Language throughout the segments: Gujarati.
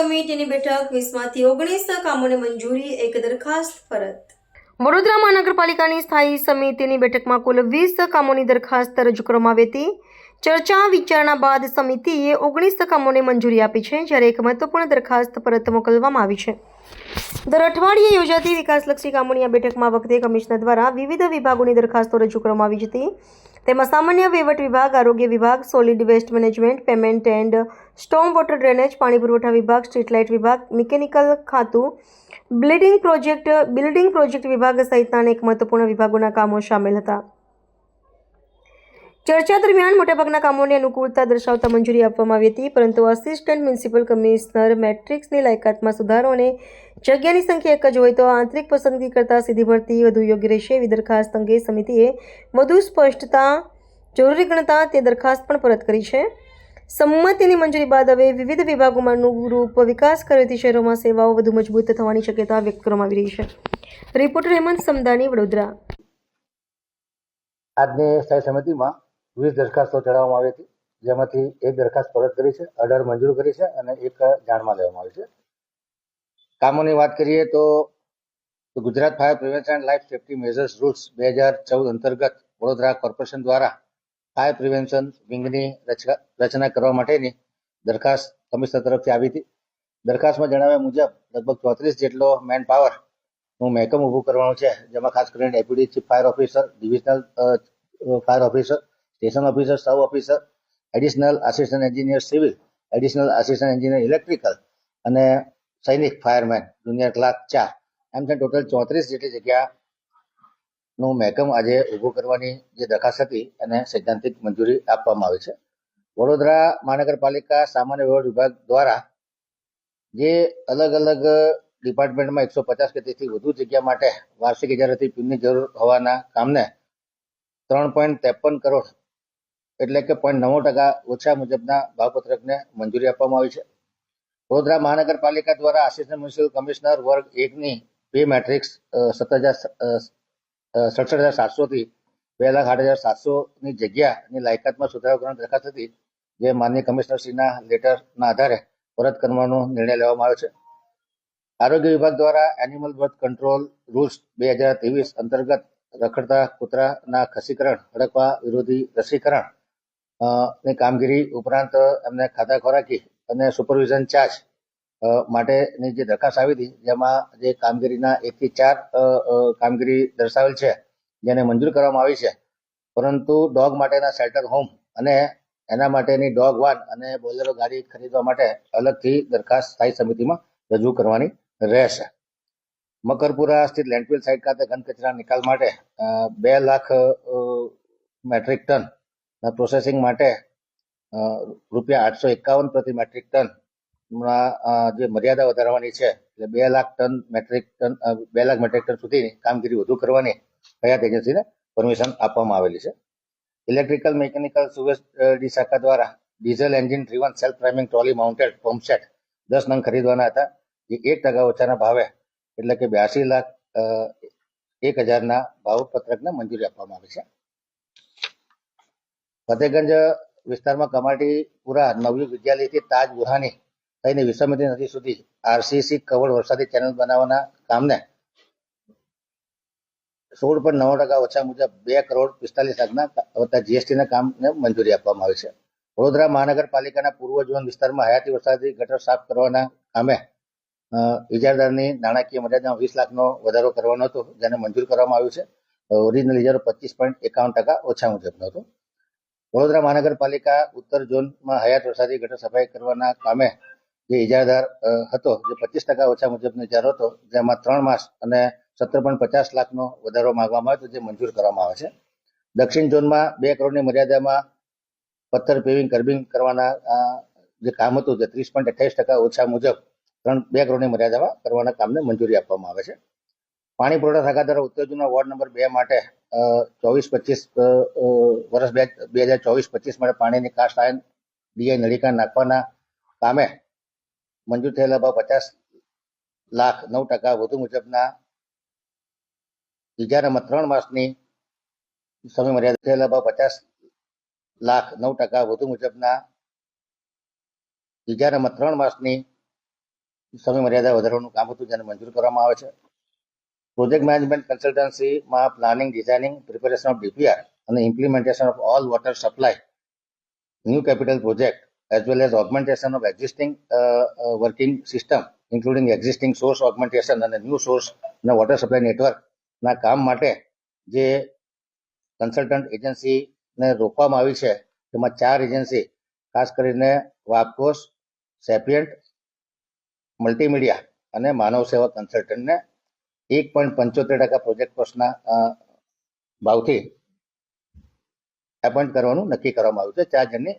સમિતિની બેઠક 20માંથી 19 કામોને મંજૂરી, એક દરખાસ્ત પરત. વડોદરા મહાનગરપાલિકાની સ્થાયી સમિતિની બેઠકમાં કુલ 20 કામોની દરખાસ્ત રજૂ કરવામાં આવી હતી. ચર્ચા વિચારણા બાદ સમિતિએ 19 કામોને મંજૂરી આપી છે, જ્યારે એક મહત્વપૂર્ણ દરખાસ્ત પરત મોકલવામાં આવી છે. દર અઠવાડિયે યોજાતી વિકાસલક્ષી કામોની આ બેઠકમાં વખતે કમિશનર દ્વારા વિવિધ વિભાગોની દરખાસ્તો રજૂ કરવામાં આવી હતી. તેમાં સામાન્ય વહીવટ વિભાગ, આરોગ્ય વિભાગ, solid waste management, payment and storm water drainage, પાણી પુરવઠા વિભાગ, સ્ટ્રીટ લાઇટ વિભાગ, મિકેનિકલ ખાતું, બિલ્ડિંગ પ્રોજેક્ટ વિભાગ સહિતના અનેક મહત્વપૂર્ણ વિભાગોના કામો સામેલ હતા. ચર્ચા દરમિયાન મોટાભાગના કામોને અનુકૂળતા દર્શાવતા મંજૂરી આપવામાં આવી હતી, પરંતુ આસિસ્ટન્ટ મ્યુનિસિપલ કમિશનર મેટ્રિક્સની લાયકાતમાં સુધારો અને જગ્યાની સંખ્યા એક જ હોય તો આંતરિક પસંદગી કરતાં સીધી ભરતી વધુ યોગ્ય રહેશે. એવી દરખાસ્ત અંગે સમિતિએ વધુ સ્પષ્ટતા જરૂરી ગણતા તે દરખાસ્ત પણ પરત કરી છે. સંમતિની મંજૂરી બાદ હવે વિવિધ વિભાગોમાં અનુરૂપ વિકાસ કાર્યોથી શહેરોમાં સેવાઓ વધુ મજબૂત થવાની શક્યતા વ્યક્ત કરવામાં આવી રહી છે. રિપોર્ટર હેમંત સમદાની, વડોદરા. આજની સ્થાયી સમિતિમાં 20 દરખાસ્તો ચડાવવામાં આવી હતી, જેમાંથી એક દરખાસ્ત પરત કરી છે, 18 મંજૂર કરી છે અને એક જાણમાં લેવામાં આવી છે. કામોની વાત કરીએ તો Gujarat fire prevention and life safety measures rules 2014 અંતર્ગત વડોદરા કોર્પોરેશન દ્વારા ફાયર પ્રિવેન્શન વિંગની રચના કરવા માટેની દરખાસ્ત કમિશનર તરફથી આવી હતી. દરખાસ્તમાં જણાવ્યા મુજબ લગભગ 34 જેટલો મેન પાવરનું મહેકમ ઊભું કરવાનું છે, જેમાં ખાસ કરીને deputy chief fire officer, divisional fire officer, station officer, સબ officer, additional assistant engineer civil, additional assistant engineer electrical અને સૈનિક ફાયરમેન જુનિયર ક્લાર્ક 4, એમ છે ટોટલ 34 જેટલી જગ્યાનું મહેકમ આજે ઊભું કરવાની જે દરખાસ્ત હતી એને સૈદ્ધાંતિક મંજૂરી આપવામાં આવી છે. વડોદરા મહાનગરપાલિકા સામાન્ય વહીવટ વિભાગ દ્વારા જે અલગ અલગ ડિપાર્ટમેન્ટમાં 150 કે તેથી વધુ જગ્યા માટે વાર્ષિક ઇજારતી ફીની જરૂર હોવાના કામને 3.53 કરોડ એટલે કે 0.9% ઓછા મુજબના ભાવપત્રકને મંજૂરી આપવામાં આવી છે. વડોદરા મહાનગરપાલિકા દ્વારા આસિસ્ટન્ટ મ્યુનિસિપલ કમિશનર વર્ગ 1ની પે મેટ્રિક્સ 67,700 થી 2,08,700ની જગ્યાની લાયકાતમાં સુધારો કરવાની દરખાસ્ત હતી, જે માનનીય કમિશનરશ્રીના લેટરના આધારે પરત કરવાનો નિર્ણય લેવામાં આવ્યો છે. આરોગ્ય વિભાગ દ્વારા એનિમલ બર્થ કંટ્રોલ રૂલ્સ 2023 અંતર્ગત રખડતા કૂતરાના ખસીકરણ, હડકવા વિરોધી રસીકરણ ની કામગીરી ઉપરાંત એમને ખાધા ખોરાકી અને સુપરવિઝન ચાર્જ માટેની જે દરખાસ્ત આવી હતી, જેમાં જે કામગીરીના 1 થી 4 કામગીરી દર્શાવેલ છે, જેને મંજૂર કરવામાં આવી છે, પરંતુ ડોગ માટેના શેલ્ટર હોમ અને એના માટેની ડોગ વાન અને બોલેરો ગાડી ખરીદવા માટે અલગથી દરખાસ્ત સ્થાયી સમિતિમાં રજૂ કરવાની રહેશે. મકરપુરા સ્થિત લેન્ડફિલ સાઇટ ખાતે ઘન કચરા નિકાલ માટે 2 લાખ મેટ્રિક ટન પ્રોસેસિંગ માટે ₹851 પ્રતિ મેટ્રિક ટન જે મર્યાદા વધારવાની છે, એટલે 2 લાખ મેટ્રિક ટન સુધીની કામગીરી વધુ કરવાની હયાત એજન્સીને પરમિશન આપવામાં આવેલી છે. ઇલેક્ટ્રિકલ મિકેનિકલ સુવેજ શાખા દ્વારા diesel engine driven self priming trolley mounted pump set 10 નંગ ખરીદવાના હતા, જે 1% ઓછાના ભાવે એટલે કે 82,01,000ના ભાવપત્રકને મંજૂરી આપવામાં આવી છે. ફતેગંજ વિસ્તારમાં કમાટીપુરા નવયુગ વિદ્યાલયથી તાજ બુરહાની થઈને વિશ્વામિત્રી નદી સુધી આરસીસી કવર્ડ વરસાદી ચેનલ બનાવવાના કામને 16.9% ઓછા મુજબ 2,45,00,000 વત્તા જીએસટીના કામને મંજૂરી આપવામાં આવી છે. વડોદરા મહાનગરપાલિકાના પૂર્વ ઝોન વિસ્તારમાં હયાતી વરસાદી ગટર સાફ કરવાના કામે ઇજારદારની નાણાકીય મર્યાદામાં 20 લાખનો વધારો કરવાનો હતો, જેને મંજૂર કરવામાં આવ્યું છે. ઓરિજિનલ ઇજારો 25.51% ઓછા મુજબનો હતો. વડોદરા મહાનગરપાલિકા ઉત્તર ઝોનમાં હયાત વરસાદી ગટર સફાઈ કરવાના કામે જે ઇજારદાર હતો, જે 25% ઓછા મુજબનો ઇજારો હતો, જેમાં 3 માસ અને 17.50 લાખનો વધારો માંગવામાં આવ્યો હતો, જે મંજૂર કરવામાં આવે છે. દક્ષિણ ઝોનમાં 2 કરોડની મર્યાદામાં પથ્થર પેવિંગ કર્બિંગ કરવાના જે કામ હતું, જે 30.28% ઓછા મુજબ 2 કરોડની મર્યાદામાં કરવાના કામને મંજૂરી આપવામાં આવે છે. પાણી પુરવઠા શાખા દ્વારા ઉત્તર ઝોનના વોર્ડ નંબર 2 માટે 2024-25 માટે પાણીની કાસ્ટ આયર્ન ડીઆઈ નળીકા નાખવાના કામે મંજૂર થયેલા ભાવ 50,09% વધુ મુજબના ઇજારામાં 3 માસની સમય મર્યાદા થયેલા ભાવ 50,09% વધુ મુજબના ઇજારામાં 3 માસની સમય મર્યાદા વધારવાનું કામ હતું જેને મંજૂર કરવામાં આવે છે. પ્રોજેક્ટ મેનેજમેન્ટ કન્સલ્ટન્સીમાં planning, designing, preparation of DPR અને implementation of all water supply new capital project as well as augmentation of existing working system including existing source augmentation અને ન્યૂ સોર્સ અને વોટર સપ્લાય નેટવર્કના કામ માટે જે કન્સલ્ટન્ટ એજન્સીને રોકવામાં આવી છે તેમાં 4 એજન્સી ખાસ કરીને વાપકોસ, સેપિયન્ટ, મલ્ટીમીડિયા અને માનવ સેવા કન્સલ્ટન્ટને 1.75% પ્રોજેક્ટ કોસ્ટના ભાવથી એપોઇન્ટ કરવાનું નક્કી કરવામાં આવ્યું છે. 4 જણની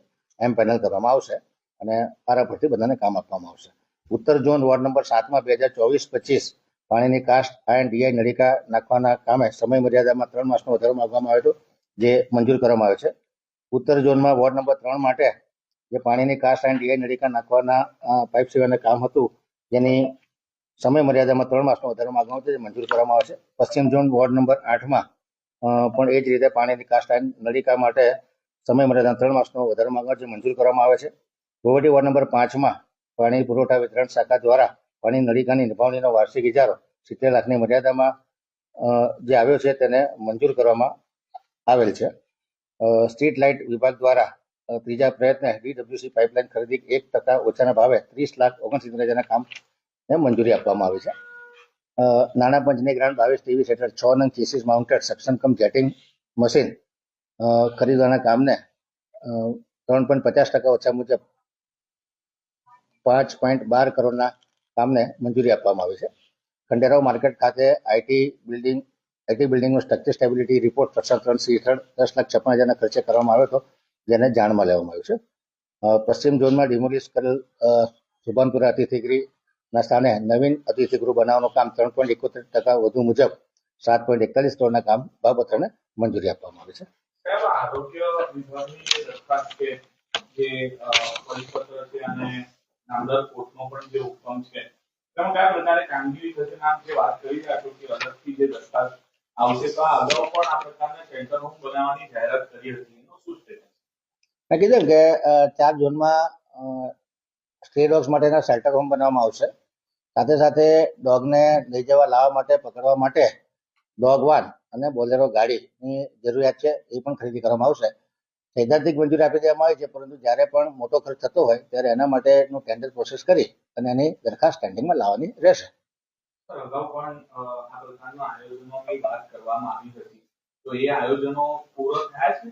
પેનલ કરવામાં આવશે અને પારાપરથી બધાને કામ આપવામાં આવશે. ઉત્તર ઝોન વોર્ડ નંબર 7માં 2024-25 પાણીની કાસ્ટ આયર્ન ડીઆઈ નળિકા નાખવાના કામે સમય મર્યાદામાં 3 માસનો વધારો માંગવામાં આવ્યો હતો જે મંજૂર કરવામાં આવે છે. ઉત્તર ઝોનમાં વોર્ડ નંબર 3 માટે જે પાણીની કાસ્ટ આયર્ન ડીઆઈ નળિકા નાખવાના પાઇપ સેવાના કામ હતું જેની સમય મર્યાદામાં 3 માસનો વધારો માંગવામાં આવ્યો છે જે મંજૂર કરવામાં આવે છે. પશ્ચિમ ઝોન વોર્ડ નંબર 8માં પણ એ જ રીતે પાણીની કાસ્ટ આયર્ન નળિકા માટે સમય મર્યાદા 3 માસનો વધારો માંગવા જે મંજૂર કરવામાં આવે છે. વહીવટી વોર્ડ નંબર 5માં પાણી પુરવઠા વિતરણ શાખા દ્વારા પાણી નળિકાની નિભાવણીનો વાર્ષિક ઇજારો 70 લાખની મર્યાદામાં જે આવ્યો છે તેને મંજૂર કરવામાં આવેલ છે. સ્ટ્રીટ લાઇટ વિભાગ દ્વારા ત્રીજા પ્રયત્ને ડીડબ્લ્યુસી પાઇપલાઇન ખરીદી 1% ઓછાના ભાવે 30,69,000ના કામને મંજૂરી આપવામાં આવી છે. નાણાં પંચની ગ્રાન્ટ 22-23 હેઠળ 6 નંગ ચેસીસ માઉન્ટેડ સક્શન કમ જેટિંગ મશીન ખરીદવાના કામને 3.50% ઓછા મુજબ 5.12 કરોડના કામને મંજૂરી આપવામાં આવી છે. ખંડેરાવ માર્કેટ ખાતે આઈટી બિલ્ડિંગનો સ્ટ્રક્ચર સ્ટેબિલિટી રિપોર્ટ પ્રશાસન હેઠળ 10,56,000ના ખર્ચે કરવામાં આવ્યો હતો જેને જાણમાં લેવામાં આવ્યું છે. પશ્ચિમ ઝોનમાં ડિમોલિશ કરેલ સુભાનપુરા અતિથિગૃહના સ્થાને નવીન અતિથિગૃહ બનાવવાનું કામ 3.71% વધુ મુજબ 7.41 કરોડના કામ બાબતોને મંજૂરી આપવામાં આવી છે. આરોગ્ય વિભાગની જે દરખાસ્ત છે જે પરિપત્ર છે અને નામદાર કોર્ટનો પણ જે હુકમ છે તેમાં કયા પ્રકારે કામગીરી થશે નામ જે વાત કરી રહ્યા છો કે અલગથી જે દરખાસ્ત આવશે તો આ અગાઉ પણ આ પ્રકારના શેલ્ટર હોમ બનાવવાની જાહેરાત કરી હતી એનું શું સ્ટેટસ? મેં કીધું કે 4 ઝોનમાં સ્ટ્રે ડોગ્સ માટેના શેલ્ટર હોમ બનાવવામાં આવશે. સાથે સાથે ડોગને લઈ જવા લાવવા માટે પકડવા માટે ડોગ વાન અને બોલેરો ગાડીની જરૂરિયાત છે એ પણ ખરીદી કરવામાં આવશે. સૈદ્ધાંતિક મંજૂરી આપી દેવામાં આવી છે પરંતુ જ્યારે પણ મોટો ખર્ચ થતો હોય ત્યારે એના માટેનું ટેન્ડર પ્રોસેસ કરી અને એની દરખાસ્ત સ્ટેન્ડિંગમાં લાવવાની રહેશે. અગાઉ પણ આ પ્રકારના આયોજનોની વાત કરવામાં આવી હતી તો એ આયોજનો પૂરા થયા છે?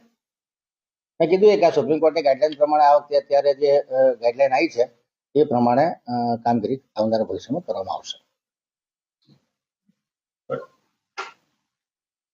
મેં કીધું કે આ સુપ્રીમ કોર્ટની ગાઈડલાઈન પ્રમાણે આ વખતે અત્યારે જે ગાઈડલાઈન આવી છે એ પ્રમાણે કામગીરી આવનારા ભવિષ્યમાં કરવામાં આવશે.